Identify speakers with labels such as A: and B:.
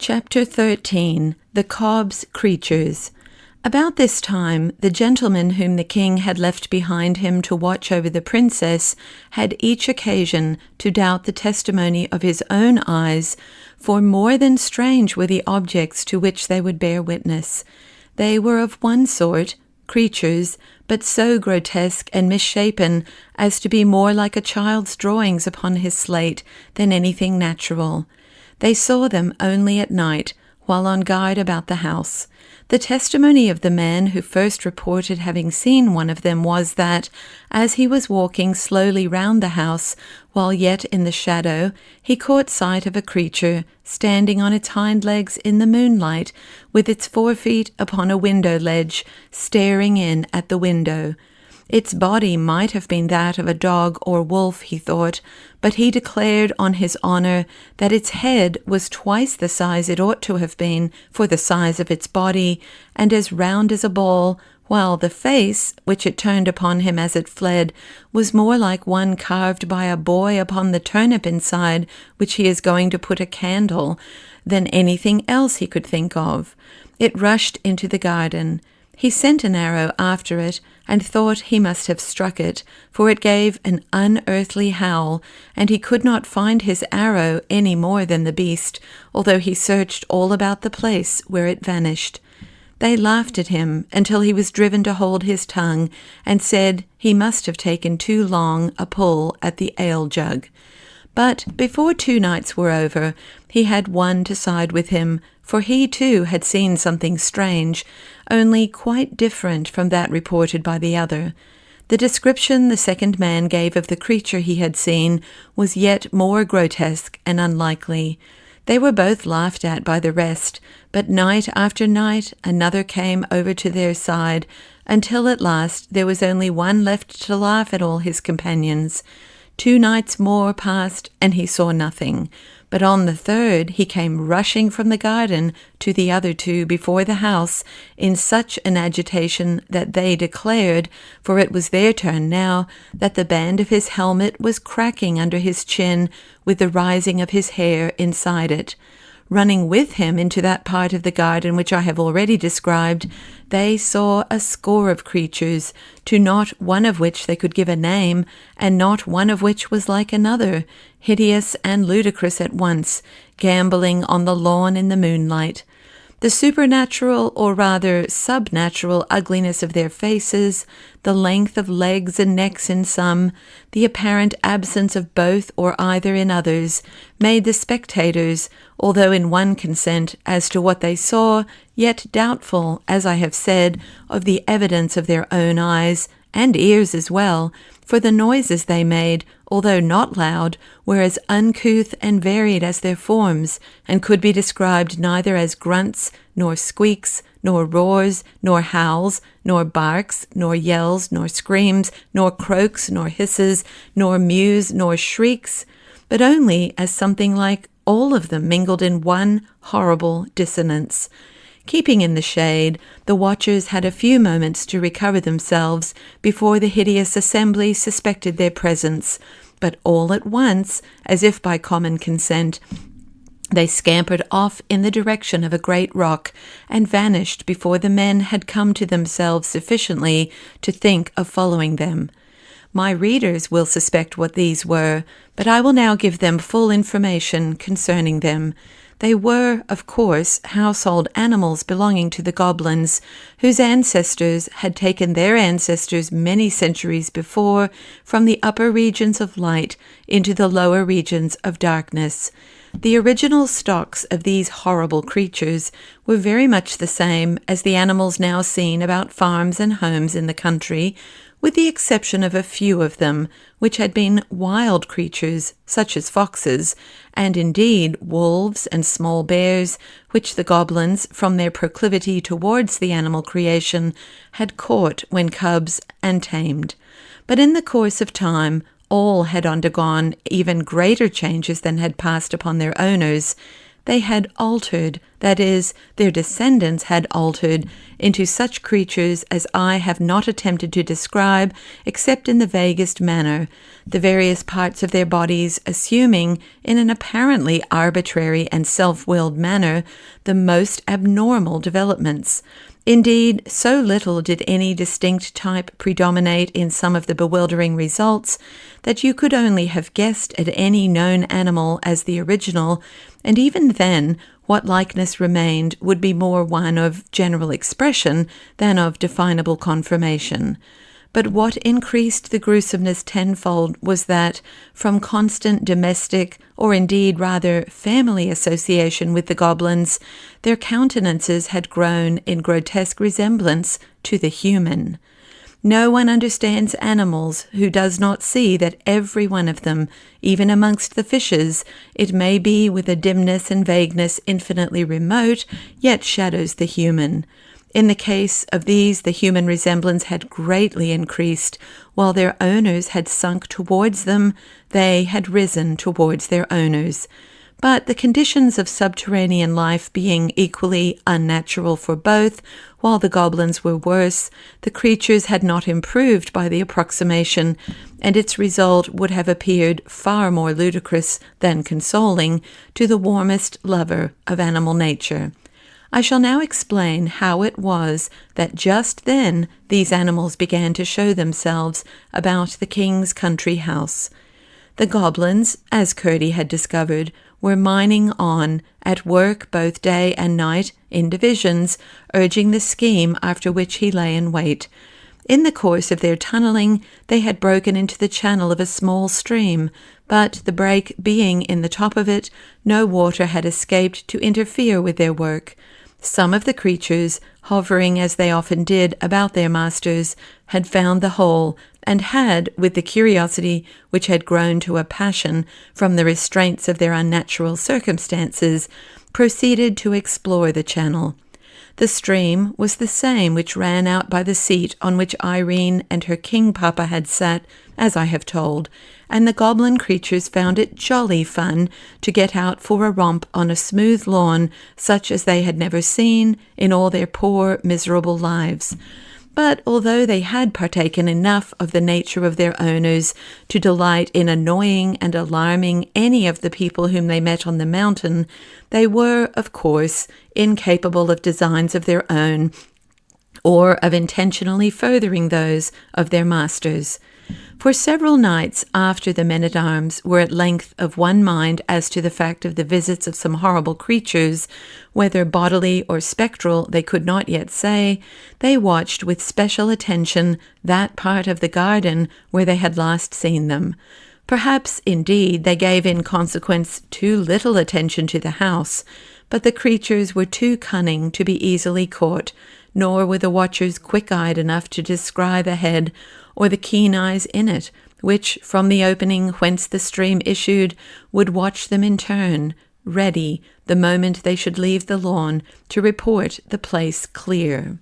A: Chapter 13. The Cobs Creatures. About this time, the gentlemen whom the king had left behind him to watch over the princess had each occasion to doubt the testimony of his own eyes, for more than strange were the objects to which they would bear witness. They were of one sort, creatures, but so grotesque and misshapen as to be more like a child's drawings upon his slate than anything natural. They saw them only at night, while on guard about the house. The testimony of the man who first reported having seen one of them was that, as he was walking slowly round the house, while yet in the shadow, he caught sight of a creature standing on its hind legs in the moonlight, with its forefeet upon a window ledge, staring in at the window. Its body might have been that of a dog or wolf, he thought, but he declared on his honour that its head was twice the size it ought to have been for the size of its body, and as round as a ball, while the face, which it turned upon him as it fled, was more like one carved by a boy upon the turnip inside which he is going to put a candle, than anything else he could think of. It rushed into the garden. He sent an arrow after it, and thought he must have struck it, for it gave an unearthly howl, and he could not find his arrow any more than the beast, although he searched all about the place where it vanished. They laughed at him until he was driven to hold his tongue, and said he must have taken too long a pull at the ale-jug. But before 2 nights were over, he had one to side with him, for he too had seen something strange, only quite different from that reported by the other. The description the second man gave of the creature he had seen was yet more grotesque and unlikely. They were both laughed at by the rest, but night after night another came over to their side, until at last there was only one left to laugh at all his companions. 2 nights more passed, and he saw nothing. But on the 3rd he came rushing from the garden to the other 2 before the house, in such an agitation that they declared, for it was their turn now, that the band of his helmet was cracking under his chin, with the rising of his hair inside it. Running with him into that part of the garden which I have already described, they saw a score of creatures, to not one of which they could give a name, and not one of which was like another, hideous and ludicrous at once, gambolling on the lawn in the moonlight. The supernatural, or rather subnatural, ugliness of their faces, the length of legs and necks in some, the apparent absence of both or either in others, made the spectators, although in one consent as to what they saw, yet doubtful, as I have said, of the evidence of their own eyes, and ears as well, for the noises they made, although not loud, were as uncouth and varied as their forms, and could be described neither as grunts, nor squeaks, nor roars, nor howls, nor barks, nor yells, nor screams, nor croaks, nor hisses, nor mews, nor shrieks, but only as something like all of them mingled in one horrible dissonance. Keeping in the shade, the watchers had a few moments to recover themselves before the hideous assembly suspected their presence, but all at once, as if by common consent, they scampered off in the direction of a great rock, and vanished before the men had come to themselves sufficiently to think of following them. My readers will suspect what these were, but I will now give them full information concerning them. They were, of course, household animals belonging to the goblins, whose ancestors had taken their ancestors many centuries before from the upper regions of light into the lower regions of darkness. The original stocks of these horrible creatures were very much the same as the animals now seen about farms and homes in the country, with the exception of a few of them, which had been wild creatures, such as foxes, and indeed wolves and small bears, which the goblins, from their proclivity towards the animal creation, had caught when cubs and tamed. But in the course of time, all had undergone even greater changes than had passed upon their owners. they had altered, that is, their descendants had altered, into such creatures as I have not attempted to describe except in the vaguest manner, the various parts of their bodies assuming, in an apparently arbitrary and self-willed manner, the most abnormal developments. Indeed, so little did any distinct type predominate in some of the bewildering results that you could only have guessed at any known animal as the original, and even then, what likeness remained would be more one of general expression than of definable confirmation. But what increased the gruesomeness tenfold was that, from constant domestic, or indeed rather family association with the goblins, their countenances had grown in grotesque resemblance to the human. No one understands animals who does not see that every one of them, even amongst the fishes, it may be with a dimness and vagueness infinitely remote, yet shadows the human. In the case of these, the human resemblance had greatly increased. While their owners had sunk towards them, they had risen towards their owners. But the conditions of subterranean life being equally unnatural for both, while the goblins were worse, the creatures had not improved by the approximation, and its result would have appeared far more ludicrous than consoling to the warmest lover of animal nature. I shall now explain how it was that just then these animals began to show themselves about the king's country house. The goblins, as Curdy had discovered, were mining on, at work both day and night, in divisions, urging the scheme after which he lay in wait. In the course of their tunnelling, they had broken into the channel of a small stream, but the break being in the top of it, no water had escaped to interfere with their work. Some of the creatures, hovering as they often did about their masters, had found the hole, and had, with the curiosity which had grown to a passion from the restraints of their unnatural circumstances, proceeded to explore the channel. The stream was the same which ran out by the seat on which Irene and her king papa had sat, as I have told, and the goblin creatures found it jolly fun to get out for a romp on a smooth lawn such as they had never seen in all their poor, miserable lives. But although they had partaken enough of the nature of their owners to delight in annoying and alarming any of the people whom they met on the mountain, they were, of course, incapable of designs of their own, or of intentionally furthering those of their masters. For several nights after the men-at-arms were at length of one mind as to the fact of the visits of some horrible creatures, whether bodily or spectral they could not yet say, they watched with special attention that part of the garden where they had last seen them. Perhaps, indeed, they gave in consequence too little attention to the house, but the creatures were too cunning to be easily caught, nor were the watchers quick-eyed enough to descry the head or the keen eyes in it, which, from the opening whence the stream issued, would watch them in turn, ready, the moment they should leave the lawn, to report the place clear.